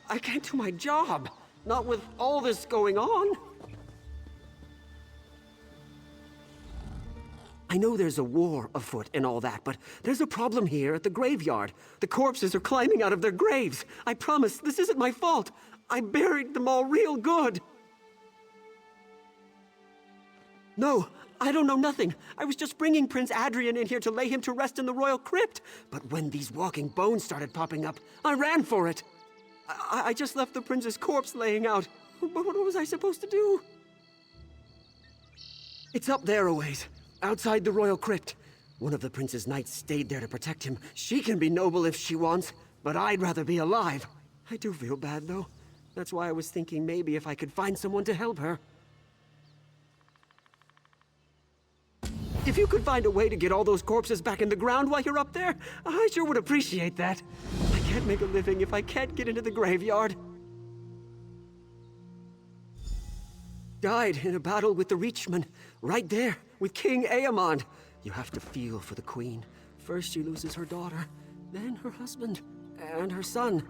I can't do my job. Not with all this going on. I know there's a war afoot and all that, but there's a problem here at the graveyard. The corpses are climbing out of their graves. I promise, this isn't my fault. I buried them all real good. No, I don't know nothing. I was just bringing Prince Adrian in here to lay him to rest in the royal crypt. But when these walking bones started popping up, I ran for it. I just left the prince's corpse laying out. But what was I supposed to do? It's up there a ways. Outside the royal crypt. One of the prince's knights stayed there to protect him. She can be noble if she wants, but I'd rather be alive. I do feel bad, though. That's why I was thinking maybe if I could find someone to help her. If you could find a way to get all those corpses back in the ground while you're up there, I sure would appreciate that. I can't make a living if I can't get into the graveyard. Died in a battle with the Reachmen, right there, with King Aemond. You have to feel for the queen. First she loses her daughter, then her husband, and her son.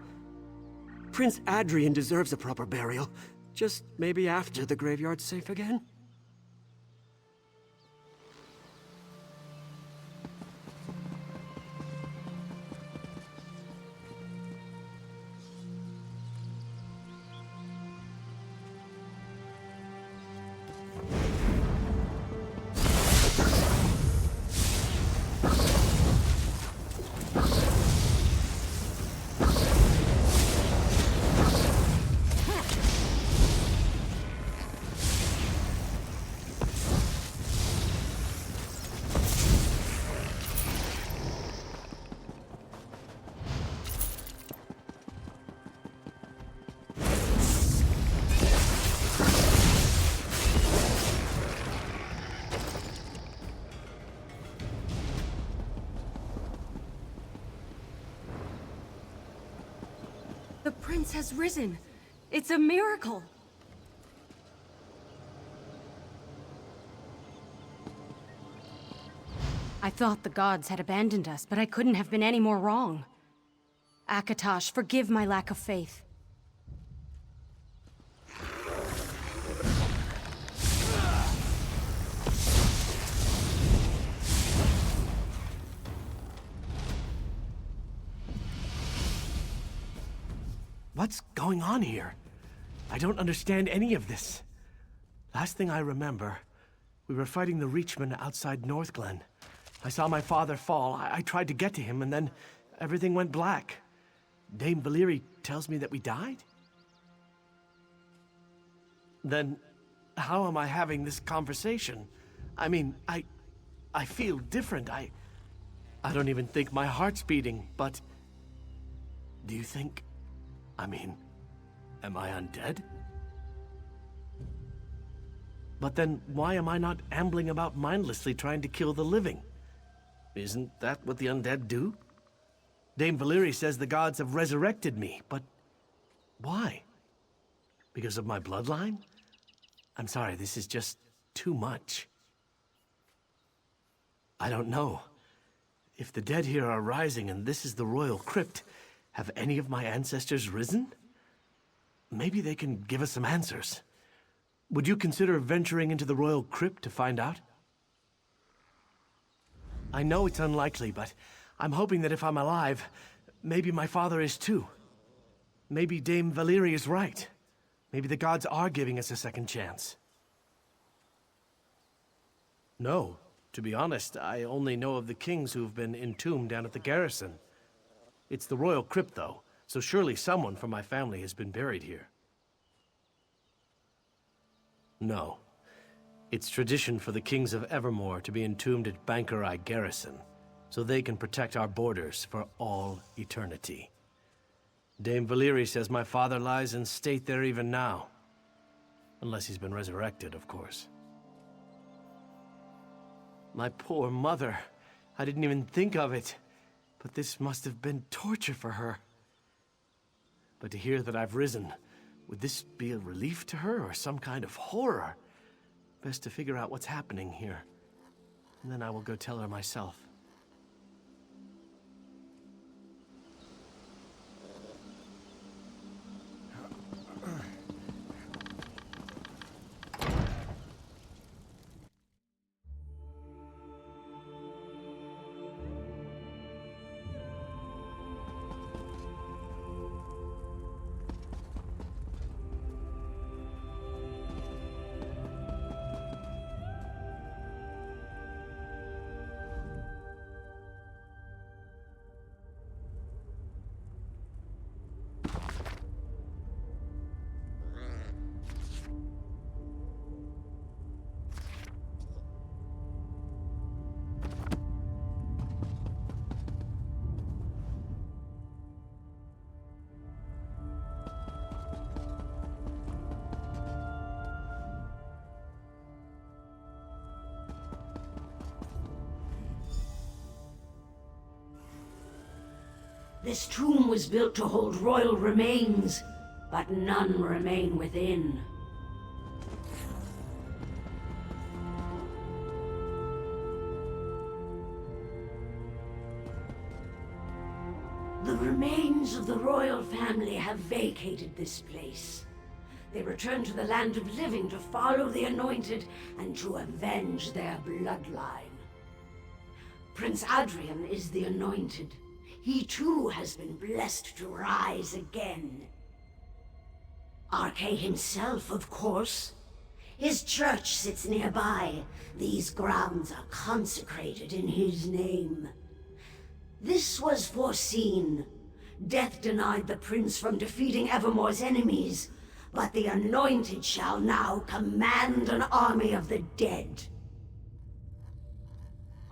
Prince Adrian deserves a proper burial. Just maybe after the graveyard's safe again. The prince has risen. It's a miracle. I thought the gods had abandoned us, but I couldn't have been any more wrong. Akatosh, forgive my lack of faith. What's going on here? I don't understand any of this. Last thing I remember, we were fighting the Reachmen outside Northglen. I saw my father fall. I tried to get to him, and then everything went black. Dame Valyrie tells me that we died? Then how am I having this conversation? I mean, I feel different. I don't even think my heart's beating, but do you think... I mean, am I undead? But then why am I not ambling about mindlessly trying to kill the living? Isn't that what the undead do? Dame Valyrie says the gods have resurrected me, but why? Because of my bloodline? I'm sorry, this is just too much. I don't know. If the dead here are rising and this is the royal crypt, have any of my ancestors risen? Maybe they can give us some answers. Would you consider venturing into the royal crypt to find out? I know it's unlikely, but I'm hoping that if I'm alive, maybe my father is too. Maybe Dame Valyrie is right. Maybe the gods are giving us a second chance. No, to be honest, I only know of the kings who've been entombed down at the garrison. It's the royal crypt, though, so surely someone from my family has been buried here. No. It's tradition for the kings of Evermore to be entombed at Bankerai Garrison, so they can protect our borders for all eternity. Dame Valyrie says my father lies in state there even now. Unless he's been resurrected, of course. My poor mother. I didn't even think of it. But this must have been torture for her. But to hear that I've risen, would this be a relief to her or some kind of horror? Best to figure out what's happening here. And then I will go tell her myself. This tomb was built to hold royal remains, but none remain within. The remains of the royal family have vacated this place. They return to the land of living to follow the anointed and to avenge their bloodline. Prince Adrian is the anointed. He too has been blessed to rise again. Arcane himself, of course. His church sits nearby. These grounds are consecrated in his name. This was foreseen. Death denied the prince from defeating Evermore's enemies, but the anointed shall now command an army of the dead.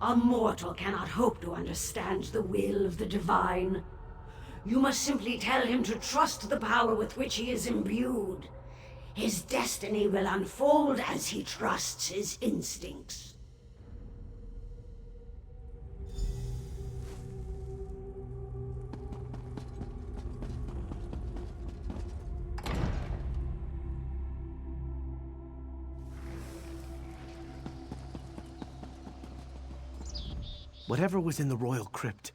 A mortal cannot hope to understand the will of the divine. You must simply tell him to trust the power with which he is imbued. His destiny will unfold as he trusts his instincts. Whatever was in the royal crypt,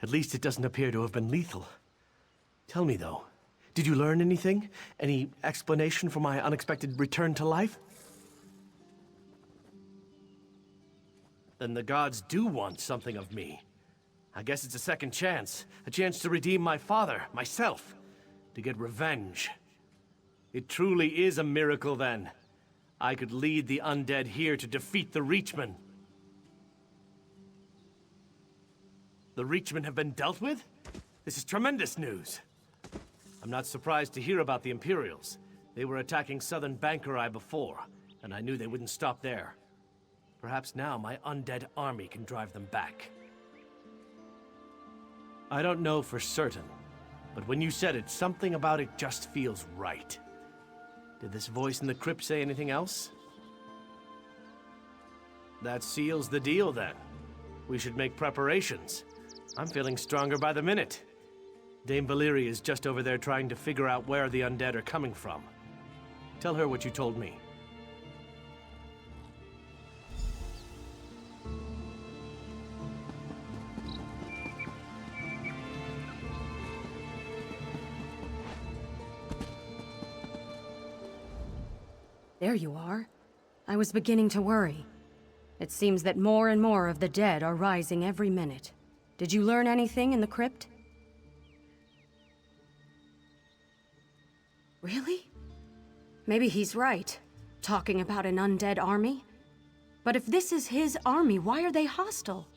at least it doesn't appear to have been lethal. Tell me, though, did you learn anything? Any explanation for my unexpected return to life? Then the gods do want something of me. I guess it's a second chance. A chance to redeem my father, myself. To get revenge. It truly is a miracle, then. I could lead the undead here to defeat the Reachmen. The Reachmen have been dealt with? This is tremendous news. I'm not surprised to hear about the Imperials. They were attacking southern Bankerai before, and I knew they wouldn't stop there. Perhaps now my undead army can drive them back. I don't know for certain, but when you said it, something about it just feels right. Did this voice in the crypt say anything else? That seals the deal, then. We should make preparations. I'm feeling stronger by the minute. Dame Valyria is just over there trying to figure out where the undead are coming from. Tell her what you told me. There you are. I was beginning to worry. It seems that more and more of the dead are rising every minute. Did you learn anything in the crypt? Really? Maybe he's right, talking about an undead army. But if this is his army, why are they hostile?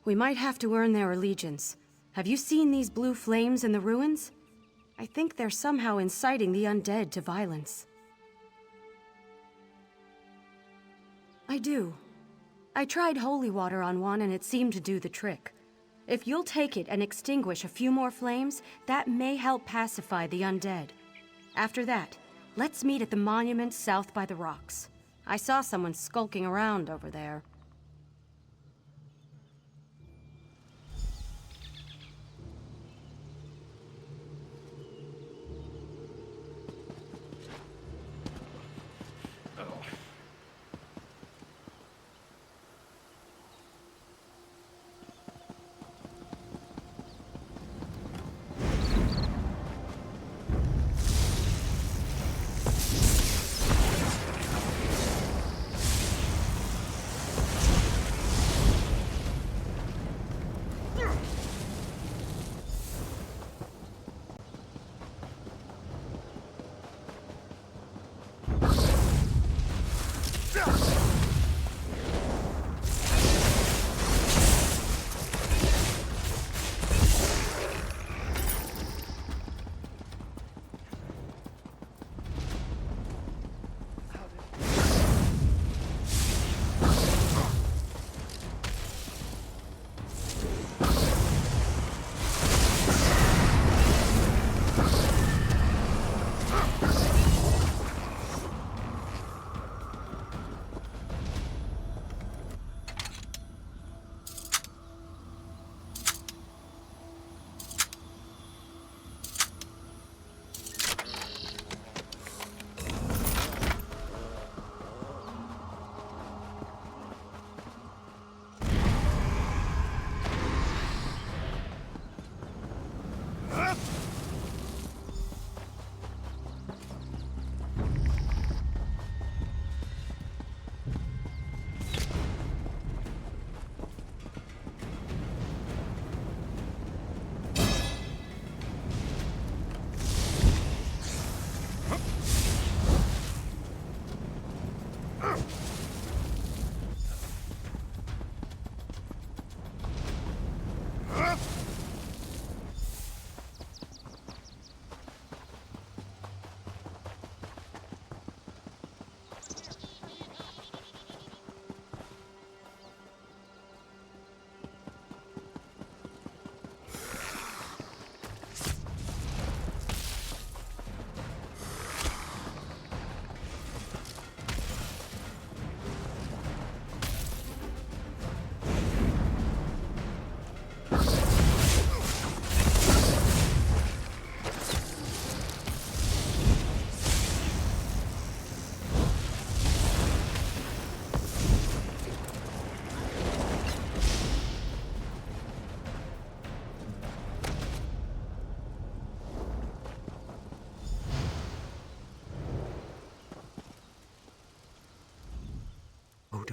We might have to earn their allegiance. Have you seen these blue flames in the ruins? I think they're somehow inciting the undead to violence. I do. I tried holy water on one and it seemed to do the trick. If you'll take it and extinguish a few more flames, that may help pacify the undead. After that, let's meet at the monument south by the rocks. I saw someone skulking around over there.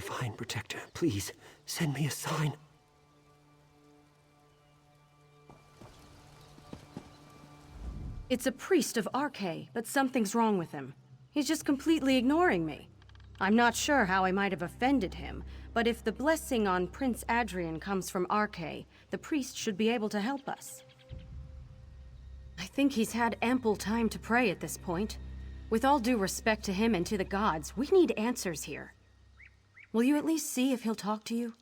Divine Protector, please, send me a sign. It's a priest of Arcane, but something's wrong with him. He's just completely ignoring me. I'm not sure how I might have offended him, but if the blessing on Prince Adrian comes from Arcane, the priest should be able to help us. I think he's had ample time to pray at this point. With all due respect to him and to the gods, we need answers here. Will you at least see if he'll talk to you?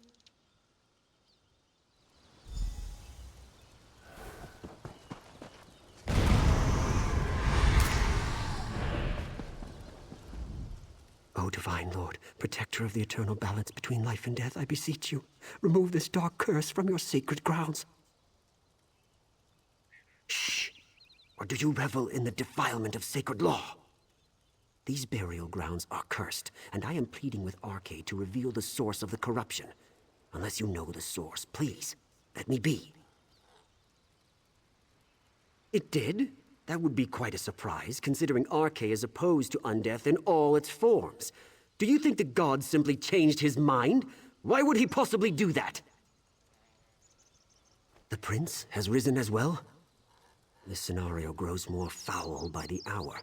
O Divine Lord, protector of the eternal balance between life and death, I beseech you, remove this dark curse from your sacred grounds. Shh! Or do you revel in the defilement of sacred law? These burial grounds are cursed, and I am pleading with Arcane to reveal the source of the corruption. Unless you know the source, please, let me be. It did? That would be quite a surprise, considering Arcane is opposed to undeath in all its forms. Do you think the god simply changed his mind? Why would he possibly do that? The prince has risen as well? This scenario grows more foul by the hour.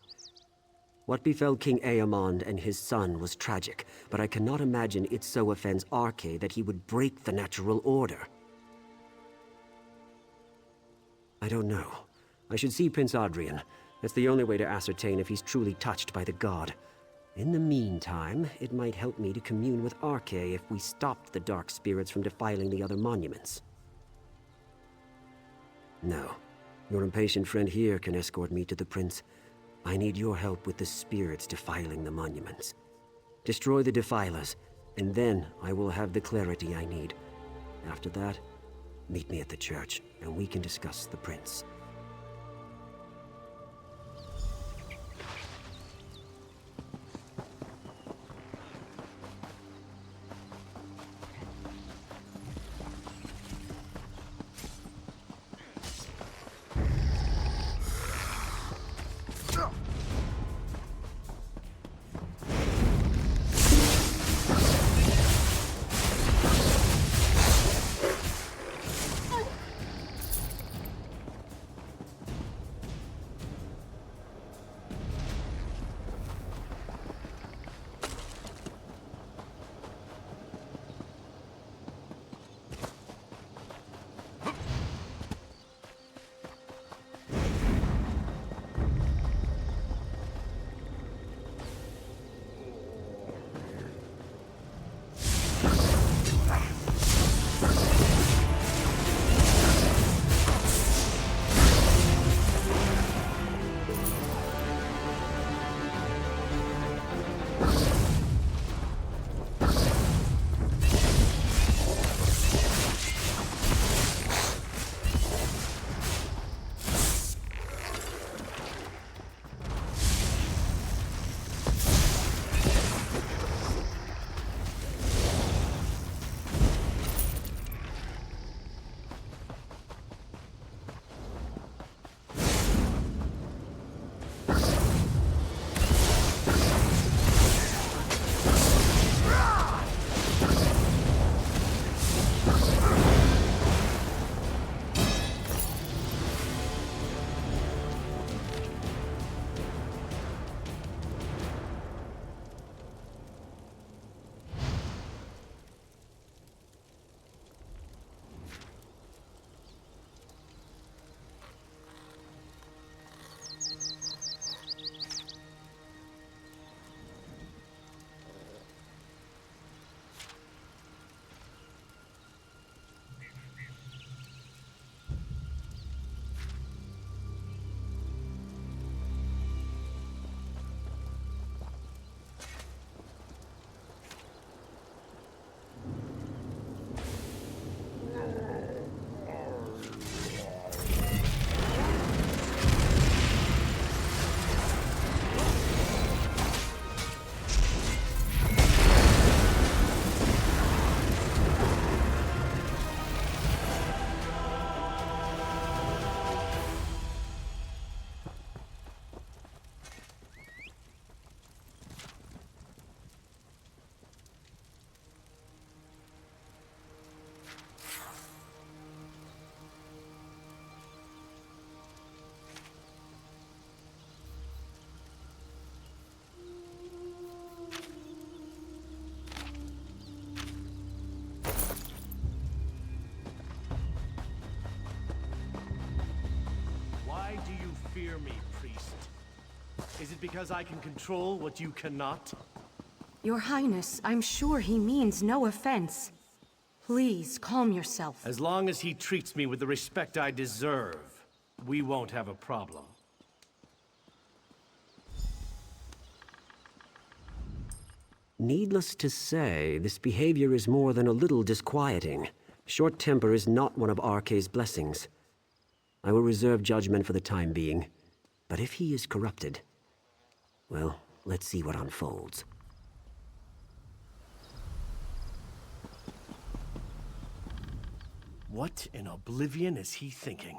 What befell King Aemond and his son was tragic, but I cannot imagine it so offends Arcane that he would break the natural order. I don't know. I should see Prince Adrian. That's the only way to ascertain if he's truly touched by the god. In the meantime, it might help me to commune with Arcane if we stopped the dark spirits from defiling the other monuments. No. Your impatient friend here can escort me to the prince. I need your help with the spirits defiling the monuments. Destroy the defilers, and then I will have the clarity I need. After that, meet me at the church, and we can discuss the prince. Is it because I can control what you cannot? Your Highness, I'm sure he means no offense. Please, calm yourself. As long as he treats me with the respect I deserve, we won't have a problem. Needless to say, this behavior is more than a little disquieting. Short temper is not one of Arcane's blessings. I will reserve judgment for the time being. But if he is corrupted, well, let's see what unfolds. What in oblivion is he thinking?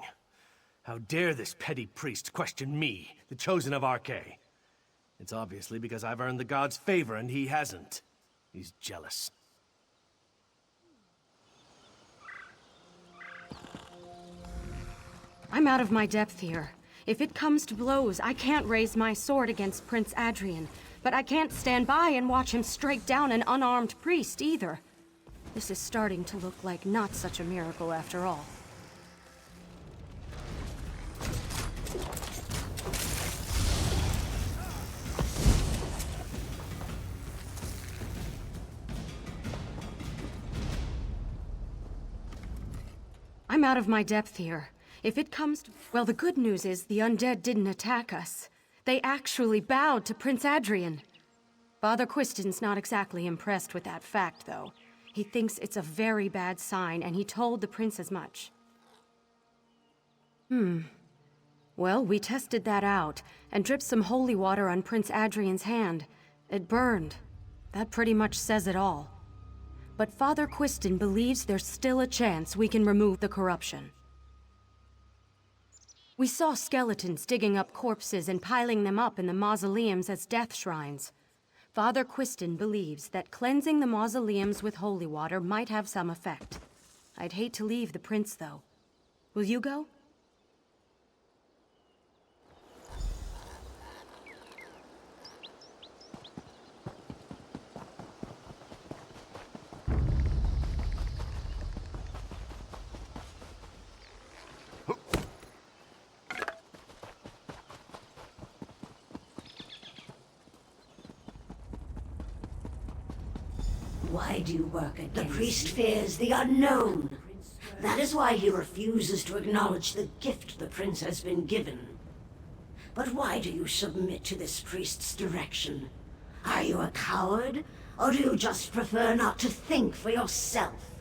How dare this petty priest question me, the chosen of Arcane? It's obviously because I've earned the god's favor and he hasn't. He's jealous. I'm out of my depth here. If it comes to blows, I can't raise my sword against Prince Adrian, but I can't stand by and watch him strike down an unarmed priest either. This is starting to look like not such a miracle after all. I'm out of my depth here. If it comes to... Well, the good news is the undead didn't attack us. They actually bowed to Prince Adrian. Father Quiston's not exactly impressed with that fact, though. He thinks it's a very bad sign, and he told the prince as much. Well, we tested that out, and dripped some holy water on Prince Adrian's hand. It burned. That pretty much says it all. But Father Quiston believes there's still a chance we can remove the corruption. We saw skeletons digging up corpses and piling them up in the mausoleums as death shrines. Father Quiston believes that cleansing the mausoleums with holy water might have some effect. I'd hate to leave the prince, though. Will you go? Why do you work against... The priest fears the unknown. That is why he refuses to acknowledge the gift the prince has been given. But why do you submit to this priest's direction? Are you a coward, or do you just prefer not to think for yourself?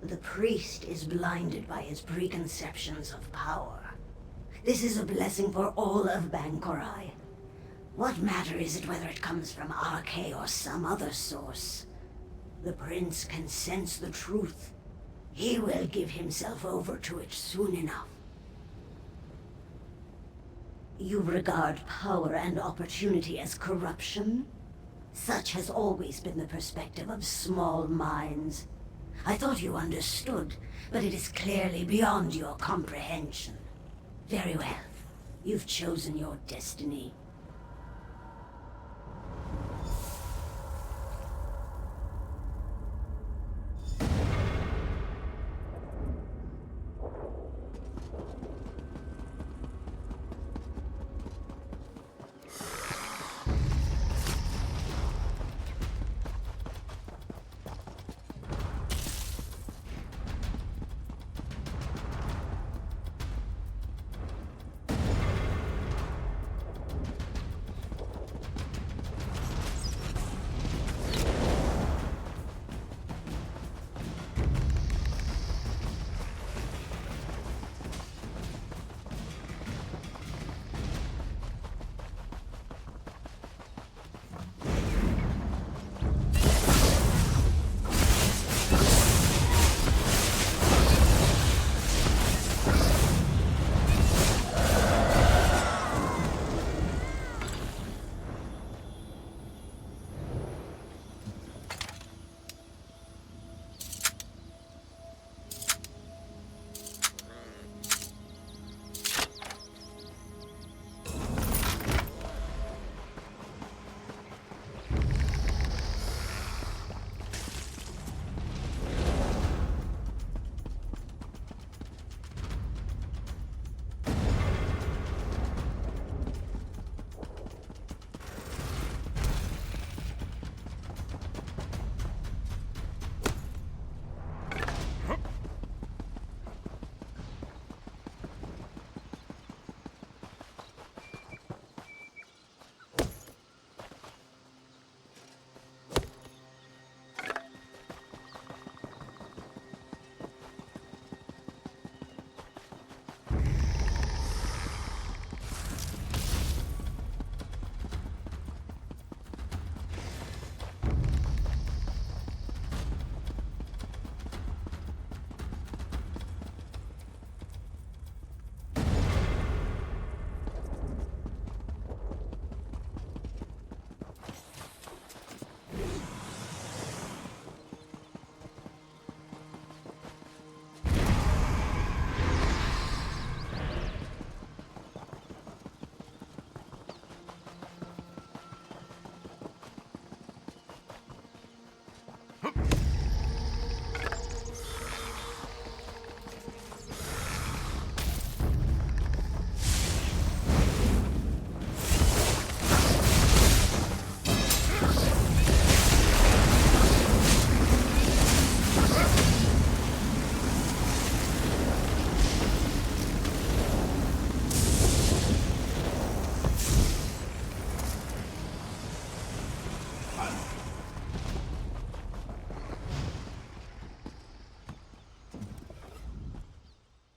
The priest is blinded by his preconceptions of power. This is a blessing for all of Bankorai. What matter is it whether it comes from Arcane or some other source? The prince can sense the truth. He will give himself over to it soon enough. You regard power and opportunity as corruption? Such has always been the perspective of small minds. I thought you understood, but it is clearly beyond your comprehension. Very well. You've chosen your destiny.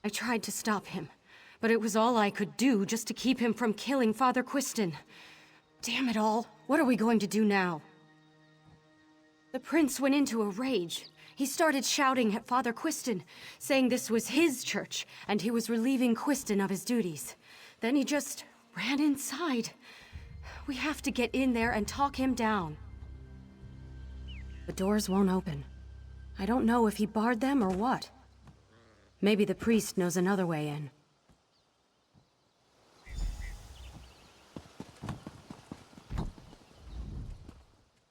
I tried to stop him, but it was all I could do just to keep him from killing Father Quiston. Damn it all, what are we going to do now? The prince went into a rage. He started shouting at Father Quiston, saying this was his church, and he was relieving Quiston of his duties. Then he just ran inside. We have to get in there and talk him down. The doors won't open. I don't know if he barred them or what. Maybe the priest knows another way in.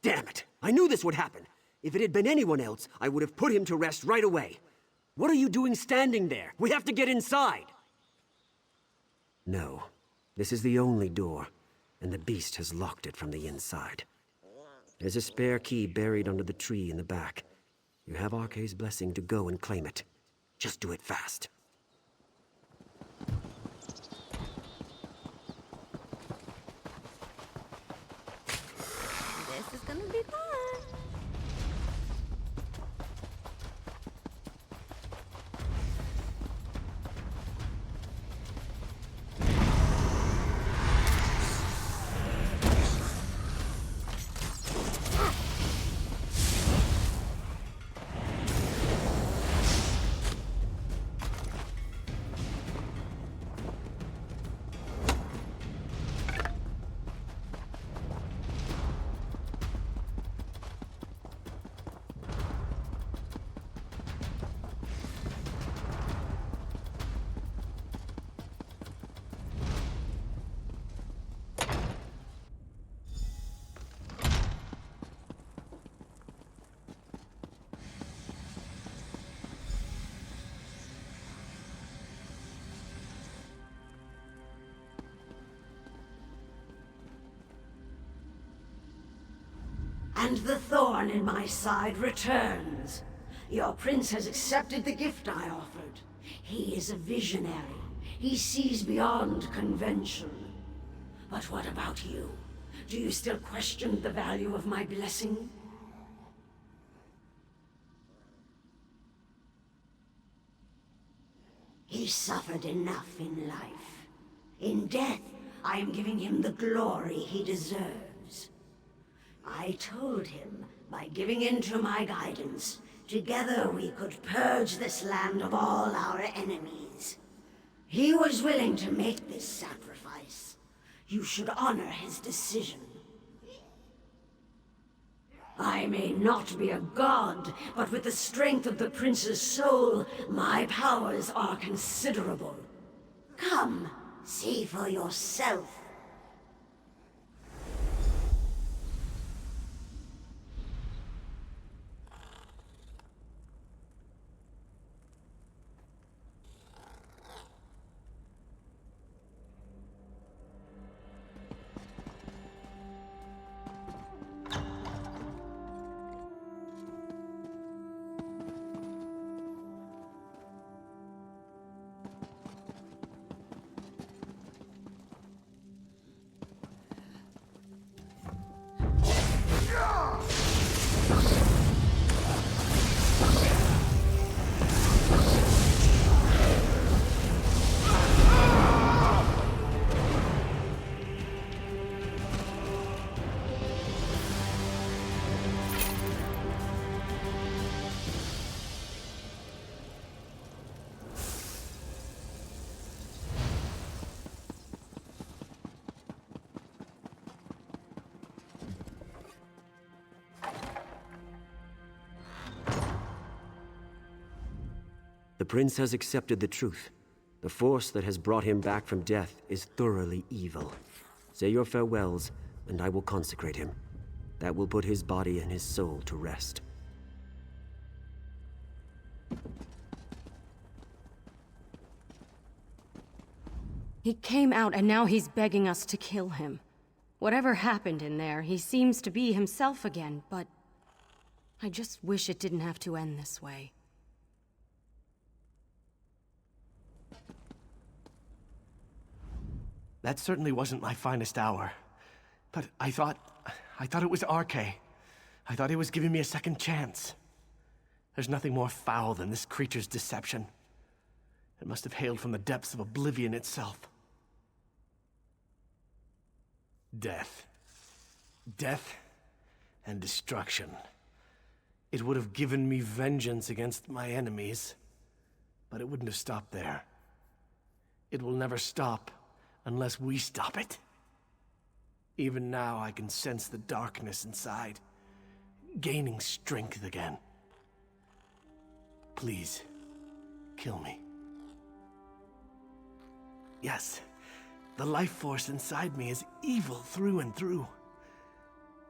Damn it! I knew this would happen! If it had been anyone else, I would have put him to rest right away. What are you doing standing there? We have to get inside! No. This is the only door, and the beast has locked it from the inside. There's a spare key buried under the tree in the back. You have Arcane's blessing to go and claim it. Just do it fast. This is gonna be fun. And the thorn in my side returns. Your prince has accepted the gift I offered. He is a visionary. He sees beyond convention. But what about you? Do you still question the value of my blessing? He suffered enough in life. In death, I am giving him the glory he deserves. I told him, by giving in to my guidance, together we could purge this land of all our enemies. He was willing to make this sacrifice. You should honor his decision. I may not be a god, but with the strength of the prince's soul, my powers are considerable. Come, see for yourself. The prince has accepted the truth. The force that has brought him back from death is thoroughly evil. Say your farewells, and I will consecrate him. That will put his body and his soul to rest. He came out and now he's begging us to kill him. Whatever happened in there, he seems to be himself again, but I just wish it didn't have to end this way. That certainly wasn't my finest hour. But I thought it was Arcane. I thought he was giving me a second chance. There's nothing more foul than this creature's deception. It must have hailed from the depths of oblivion itself. Death. Death and destruction. It would have given me vengeance against my enemies, but it wouldn't have stopped there. It will never stop unless we stop it. Even now I can sense the darkness inside, gaining strength again. Please, kill me. Yes, the life force inside me is evil through and through.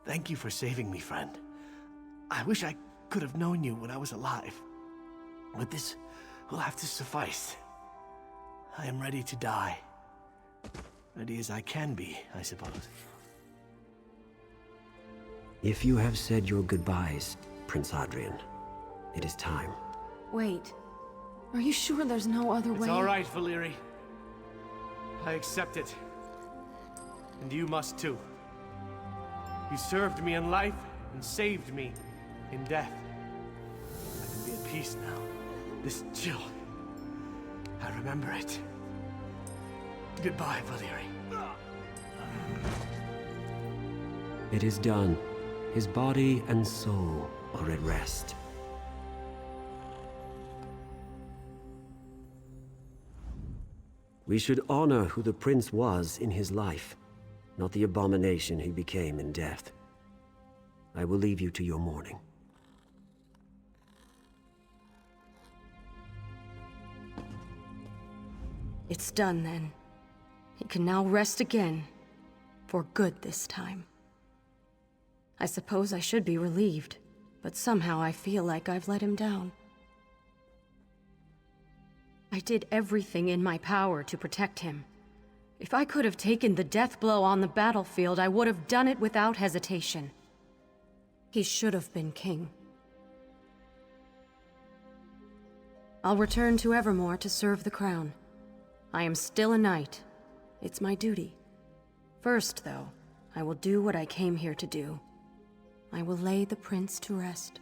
Thank you for saving me, friend. I wish I could have known you when I was alive. But this will have to suffice. I am ready to die. Ready as I can be, I suppose. If you have said your goodbyes, Prince Adrian, it is time. Wait. Are you sure there's no other way? It's all right, Valyri. I accept it. And you must too. You served me in life and saved me in death. I can be at peace now. This chill. I remember it. Goodbye, Valyri. It is done. His body and soul are at rest. We should honor who the prince was in his life, not the abomination he became in death. I will leave you to your mourning. It's done then. He can now rest again. For good this time. I suppose I should be relieved, but somehow I feel like I've let him down. I did everything in my power to protect him. If I could have taken the death blow on the battlefield, I would have done it without hesitation. He should have been king. I'll return to Evermore to serve the crown. I am still a knight. It's my duty. First, though, I will do what I came here to do. I will lay the prince to rest.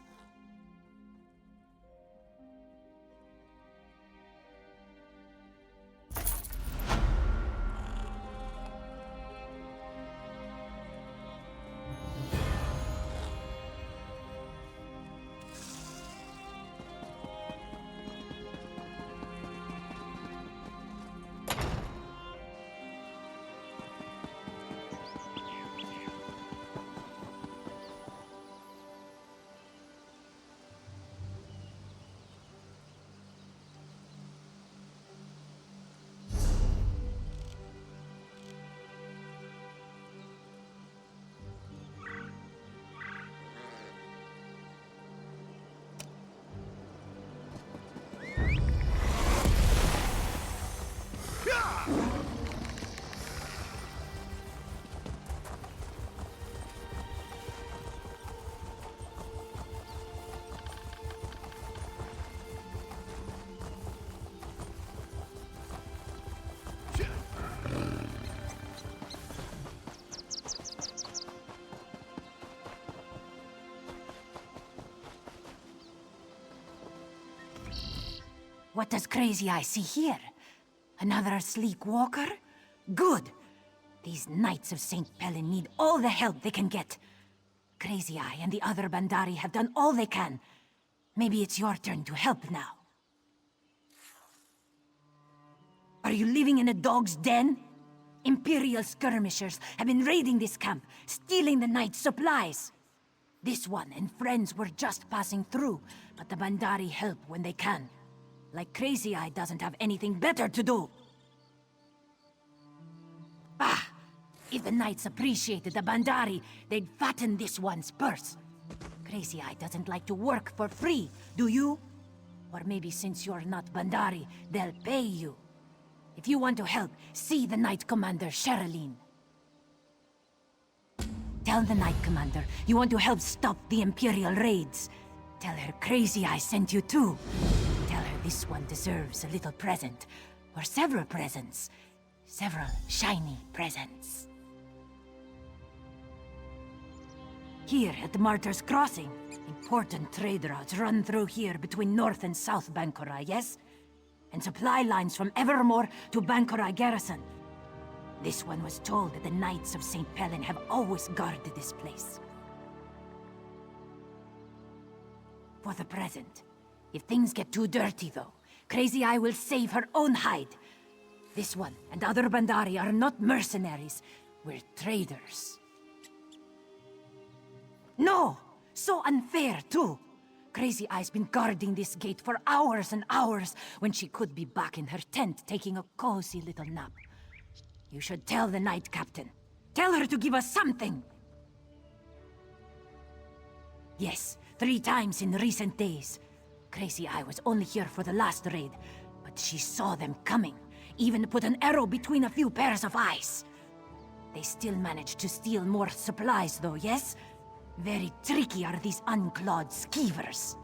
What does Crazy Eye see here? Another sleek walker? Good! These Knights of St. Pellin need all the help they can get. Crazy Eye and the other Bandari have done all they can. Maybe it's your turn to help now. Are you living in a dog's den? Imperial skirmishers have been raiding this camp, stealing the Knight's supplies. This one and friends were just passing through, but the Bandari help when they can. Like Crazy Eye doesn't have anything better to do. Ah! If the Knights appreciated the Bandari, they'd fatten this one's purse. Crazy Eye doesn't like to work for free, do you? Or maybe since you're not Bandari, they'll pay you. If you want to help, see the Knight Commander, Sherilyn. Tell the Knight Commander you want to help stop the Imperial raids. Tell her Crazy Eye sent you too. Tell her this one deserves a little present. Or several presents. Several shiny presents. Here at the Martyr's Crossing, important trade routes run through here between North and South Bankora, yes? and supply lines from Evermore to Bankurai Garrison. This one was told that the Knights of St. Pellen have always guarded this place. For the present. If things get too dirty, though, Crazy Eye will save her own hide. This one and other Bandari are not mercenaries. We're traders. No! So unfair, too! Crazy Eye's been guarding this gate for hours and hours when she could be back in her tent taking a cozy little nap. You should tell the Knight Captain. Tell her to give us something! Yes, 3 times in recent days. Crazy Eye was only here for the last raid, but she saw them coming. Even put an arrow between a few pairs of eyes. They still managed to steal more supplies, though, yes? Very tricky are these unclawed skeevers.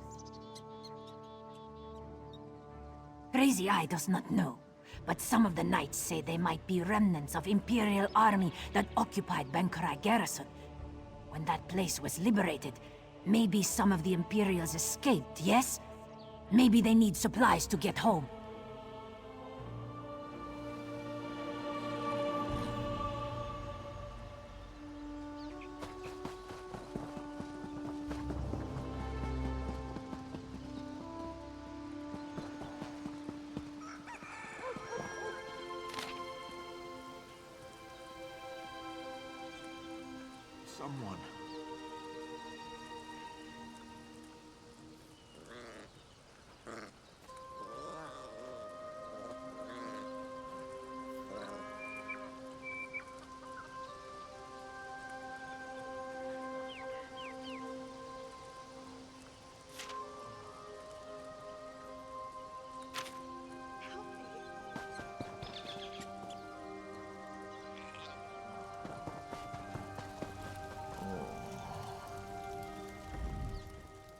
Crazy Eye does not know, but some of the knights say they might be remnants of Imperial army that occupied Bankurai Garrison. When that place was liberated, maybe some of the Imperials escaped, yes? Maybe they need supplies to get home. Someone.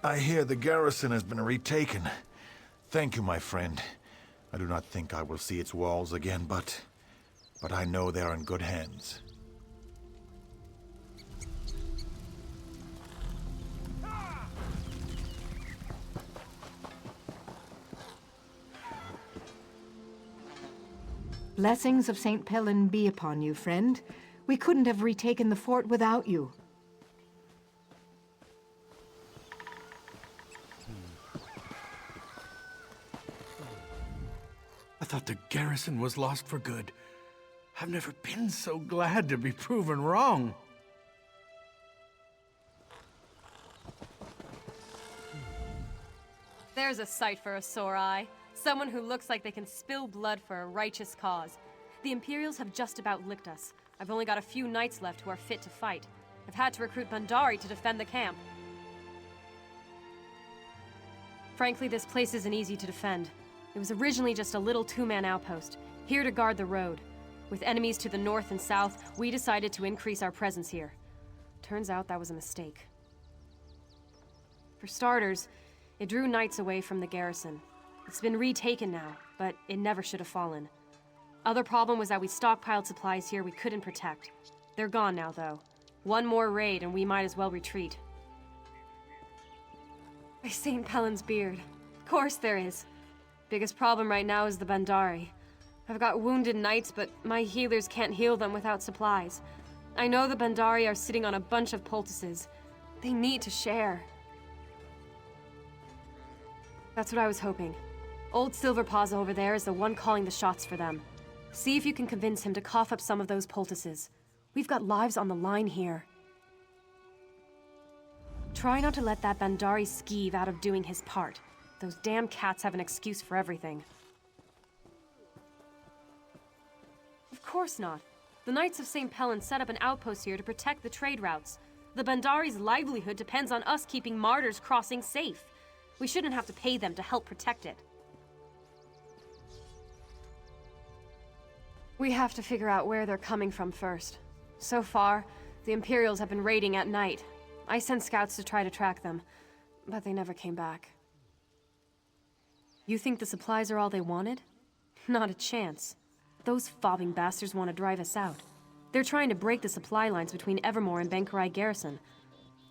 I hear the garrison has been retaken. Thank you, my friend. I do not think I will see its walls again, but I know they are in good hands. Blessings of St. Pellen be upon you, friend. We couldn't have retaken the fort without you. I thought the garrison was lost for good. I've never been so glad to be proven wrong. There's a sight for a sore eye. Someone who looks like they can spill blood for a righteous cause. The Imperials have just about licked us. I've only got a few knights left who are fit to fight. I've had to recruit Bandari to defend the camp. Frankly, this place isn't easy to defend. It was originally just a little 2-man outpost, here to guard the road. With enemies to the north and south, we decided to increase our presence here. Turns out that was a mistake. For starters, it drew knights away from the garrison. It's been retaken now, but it never should have fallen. Other problem was that we stockpiled supplies here we couldn't protect. They're gone now, though. One more raid and we might as well retreat. By St. Pellen's beard. Of course there is. Biggest problem right now is the Bandari. I've got wounded knights, but my healers can't heal them without supplies. I know the Bandari are sitting on a bunch of poultices. They need to share. That's what I was hoping. Old Silverpaws over there is the one calling the shots for them. See if you can convince him to cough up some of those poultices. We've got lives on the line here. Try not to let that Bandari skeeve out of doing his part. Those damn cats have an excuse for everything. Of course not. The Knights of St. Pellen set up an outpost here to protect the trade routes. The Bandari's livelihood depends on us keeping Martyr's Crossing safe. We shouldn't have to pay them to help protect it. We have to figure out where they're coming from first. So far, the Imperials have been raiding at night. I sent scouts to try to track them, but they never came back. You think the supplies are all they wanted? Not a chance. Those fobbing bastards want to drive us out. They're trying to break the supply lines between Evermore and Bankurai Garrison.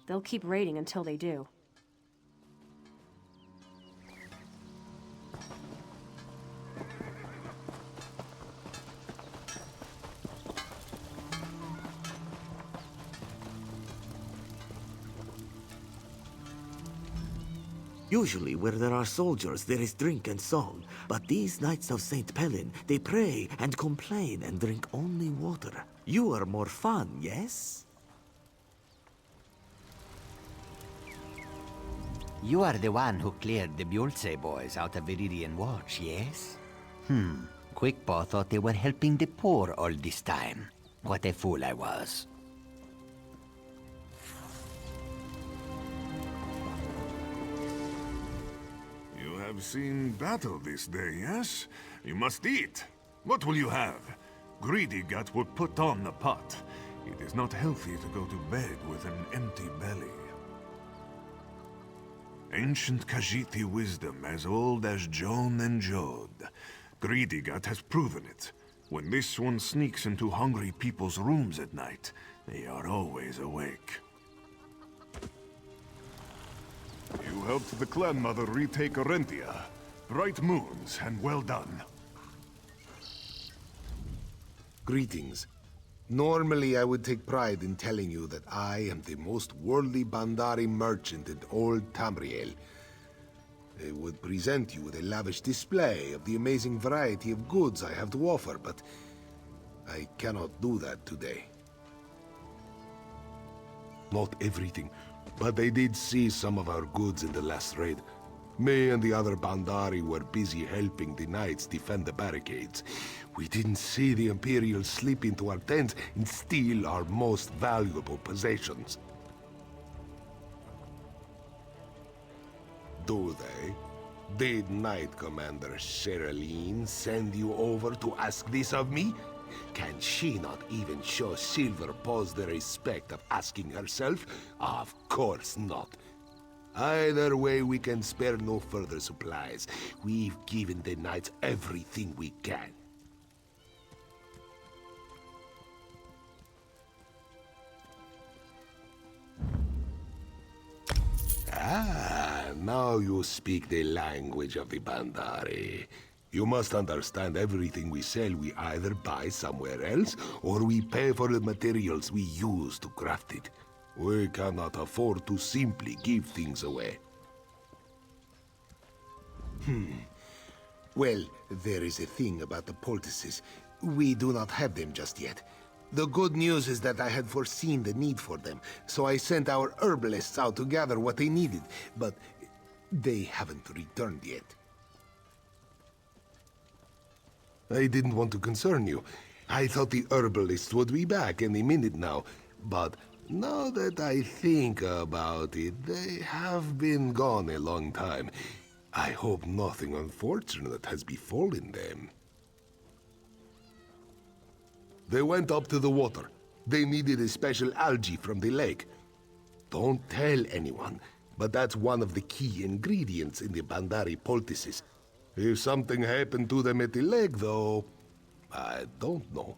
They'll keep raiding until they do. Usually where there are soldiers, there is drink and song. But these Knights of St. Pellin, they pray and complain and drink only water. You are more fun, yes? You are the one who cleared the Bjolse boys out of Viridian Watch, yes? Quickpaw thought they were helping the poor all this time. What a fool I was. You have seen battle this day, yes? You must eat. What will you have? Greedy gut will put on the pot. It is not healthy to go to bed with an empty belly. Ancient Khajiiti wisdom as old as Joan and Jode. Greedy gut has proven it. When this one sneaks into hungry people's rooms at night, they are always awake. You helped the clan mother retake Orentia. Bright moons, and well done. Greetings. Normally I would take pride in telling you that I am the most worldly Bandari merchant in old Tamriel. I would present you with a lavish display of the amazing variety of goods I have to offer, but I cannot do that today. Not everything, but I did see some of our goods in the last raid. Me and the other Bandari were busy helping the knights defend the barricades. We didn't see the Imperials slip into our tents and steal our most valuable possessions. Do they? Did Knight Commander Sherilyn send you over to ask this of me? Can she not even show Silver Paws the respect of asking herself? Of course not. Either way, we can spare no further supplies. We've given the knights everything we can. Ah, now you speak the language of the Bandari. You must understand everything we sell we either buy somewhere else, or we pay for the materials we use to craft it. We cannot afford to simply give things away. Well, there is a thing about the poultices. We do not have them just yet. The good news is that I had foreseen the need for them, so I sent our herbalists out to gather what they needed, but they haven't returned yet. I didn't want to concern you. I thought the herbalists would be back any minute now, but now that I think about it, they have been gone a long time. I hope nothing unfortunate has befallen them. They went up to the water. They needed a special algae from the lake. Don't tell anyone, but that's one of the key ingredients in the Bandari poultices. If something happened to them at the lake, though, I don't know.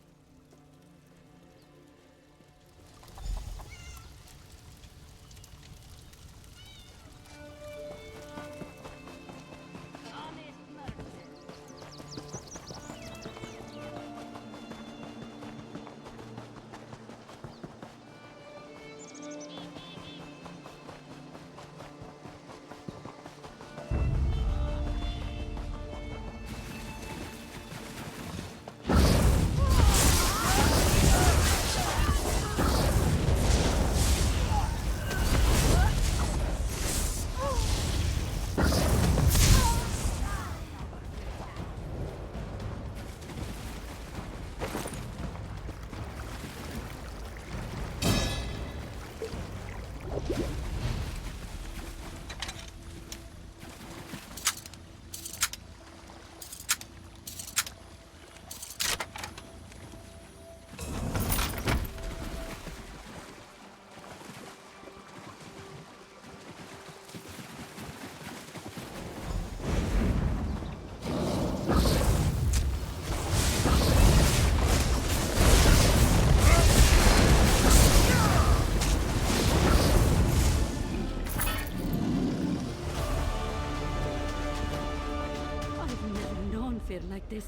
Like this.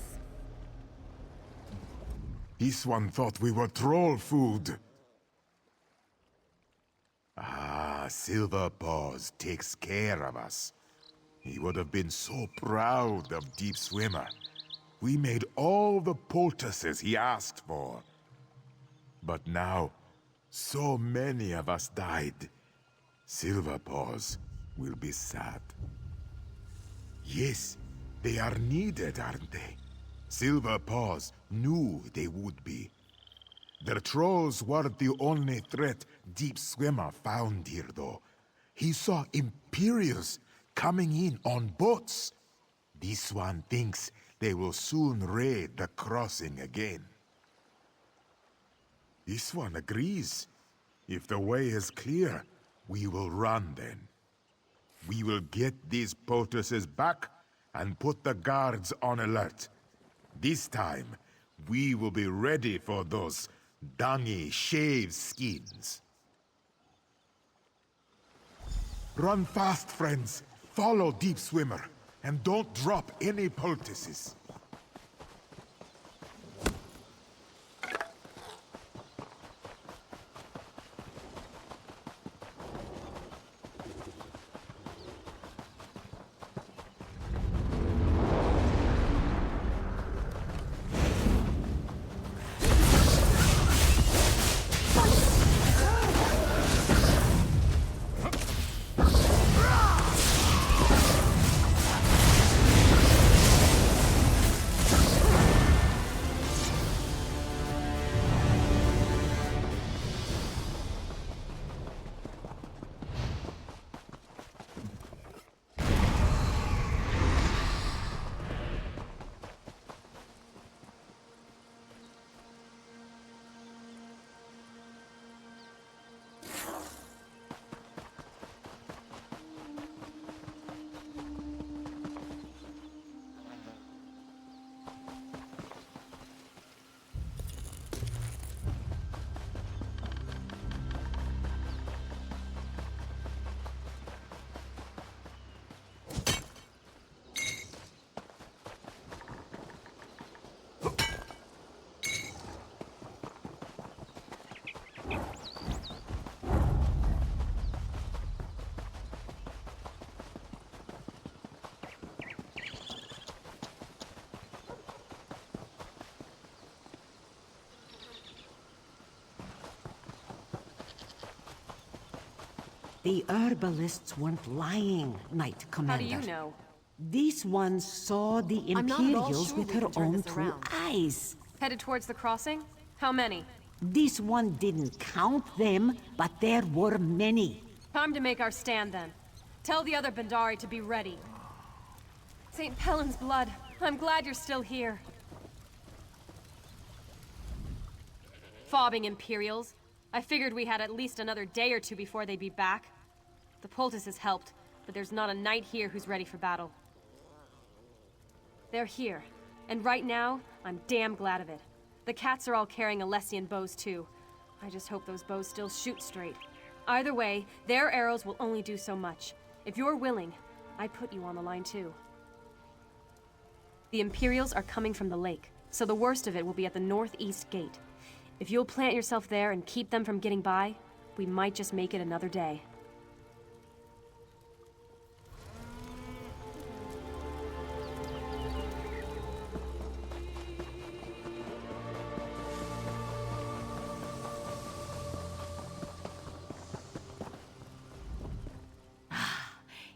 This one thought we were troll food. Ah, Silver Paws takes care of us. He would have been so proud of Deep Swimmer. We made all the poultices he asked for. But now, so many of us died. Silverpaws will be sad. Yes, they are needed, aren't they? Silverpaws knew they would be. Their trolls weren't the only threat Deep Swimmer found here, though. He saw Imperials coming in on boats. This one thinks they will soon raid the crossing again. This one agrees. If the way is clear, we will run then. We will get these poultices back and put the guards on alert. This time, we will be ready for those dungy shaved skins. Run fast, friends. Follow Deep Swimmer, and don't drop any poultices. The herbalists weren't lying, Knight Commander. How do you know? This one saw the Imperials with her own two eyes. Headed towards the crossing? How many? This one didn't count them, but there were many. Time to make our stand then. Tell the other Bandari to be ready. St. Pellin's blood, I'm glad you're still here. Fobbing Imperials. I figured we had at least another day or two before they'd be back. The poultices helped, but there's not a knight here who's ready for battle. They're here, and right now, I'm damn glad of it. The cats are all carrying Alessian bows too. I just hope those bows still shoot straight. Either way, their arrows will only do so much. If you're willing, I'd put you on the line too. The Imperials are coming from the lake, so the worst of it will be at the northeast gate. If you'll plant yourself there and keep them from getting by, we might just make it another day.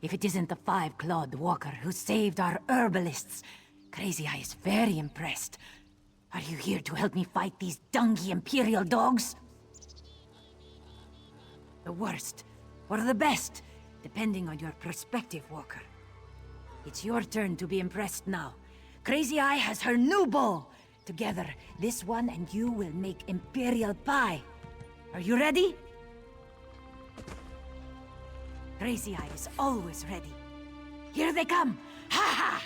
If it isn't the five-clawed walker who saved our herbalists, Crazy Eye is very impressed. Are you here to help me fight these dungy Imperial dogs? The worst, or the best, depending on your perspective, Walker. It's your turn to be impressed now. Crazy Eye has her new bow. Together, this one and you will make Imperial pie. Are you ready? Crazy Eye is always ready. Here they come! Ha ha!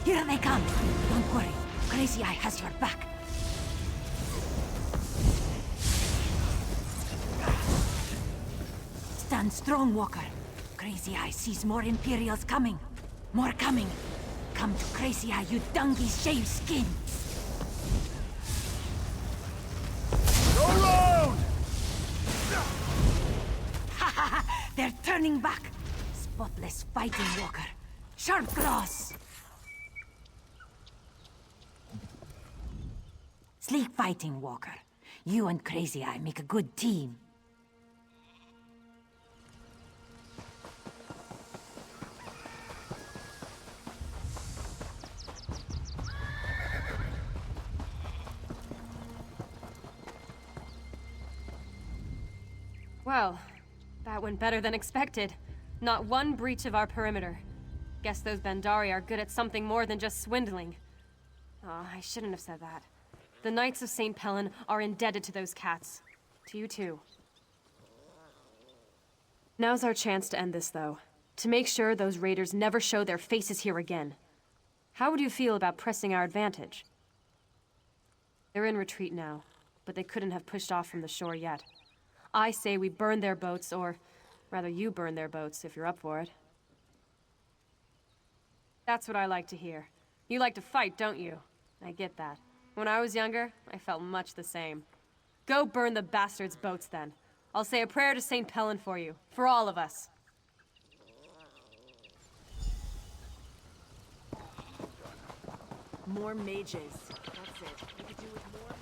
Here they come! Don't worry, Crazy Eye has your back. Stand strong, Walker. Crazy Eye sees more Imperials coming. More coming. Come to Crazy Eye, you dungy shaved skin! Go round! Ha ha ha! They're turning back! spotless fighting walker. Sharp claws! Sleek fighting walker. You and Crazy Eye make a good team. Well, that went better than expected. Not one breach of our perimeter. Guess those Bandari are good at something more than just swindling. Oh, I shouldn't have said that. The Knights of St. Pellen are indebted to those cats. To you too. Now's our chance to end this, though. To make sure those raiders never show their faces here again. How would you feel about pressing our advantage? They're in retreat now, but they couldn't have pushed off from the shore yet. I say we burn their boats, or rather you burn their boats if you're up for it. That's what I like to hear. You like to fight, don't you? I get that. When I was younger, I felt much the same. Go burn the bastards' boats then. I'll say a prayer to St. Pellen for you, for all of us. More mages. That's it. We could do with more mages.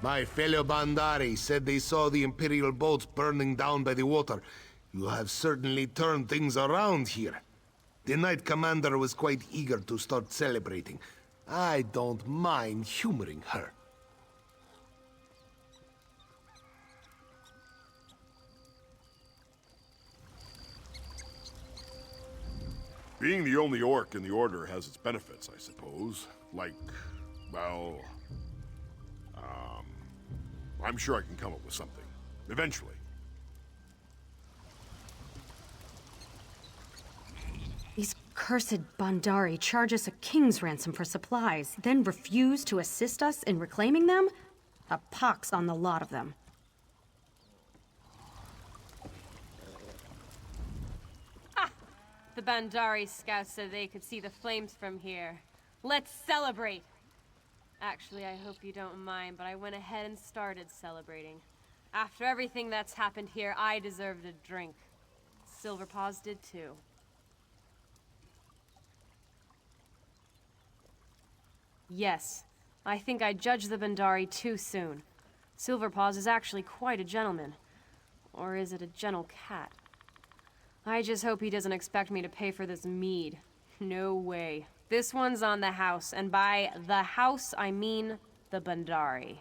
My fellow Bandari said they saw the Imperial boats burning down by the water. You have certainly turned things around here. The Knight Commander was quite eager to start celebrating. I don't mind humoring her. Being the only orc in the Order has its benefits, I suppose. Like, well... I'm sure I can come up with something. Eventually. These cursed Bandari charge us a king's ransom for supplies, then refuse to assist us in reclaiming them? A pox on the lot of them. Ha! The Bandari scouts said they could see the flames from here. Let's celebrate! Actually, I hope you don't mind, but I went ahead and started celebrating. After everything that's happened here, I deserved a drink. Silverpaws did too. Yes, I think I judged the Bandari too soon. Silverpaws is actually quite a gentleman. Or is it a gentle cat? I just hope he doesn't expect me to pay for this mead. No way. This one's on the house, and by the house, I mean the Bandari.